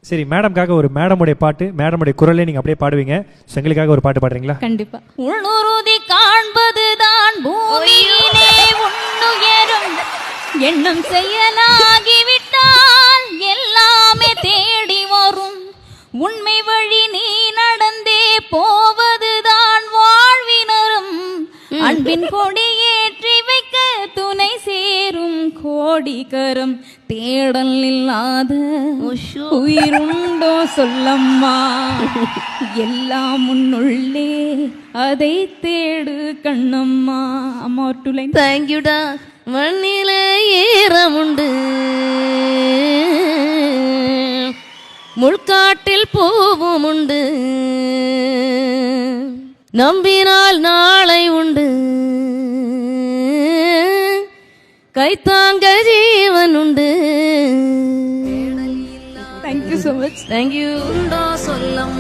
சரி, மேடம்காக ஒரு மேடமுடைய பாட்டு, மேடமுடைய குரலே நீங்க அப்படியே பாடுவீங்க. எங்களுக்காக ஒரு பாட்டு பாடுறீங்களா? கண்டிப்பா. உள்ளுறுதி காண்பதுதான் பூமியிலே உன்னுயரும் எண்ணம் செயலாகிவிட்டால் எல்லாமே தேடி வரும். உண்மை வழி நீ நடந்தே போவதுதான் வாழ்வினரும். அன்பின் கொடியேற்றி வைக்க துணை சேரும் கோடிகரம். தேடல் இல்லாத உயிருண்டோ சொல்லம்மா, எல்லாம் முன்னுள்ளே அதை தேடு கண்ணம்மா. அம்மா ஒரு 2 லைன். தேங்க்யூடா. மண்ணில ஈரமுண்டு, முள்காட்டில் பூவும் உண்டு, நம்பினால் நாளை உண்டு, கைத்தாங்க ஜீவன் உண்டு. Thank you so much. தேங்க்யூ. சொல்லம்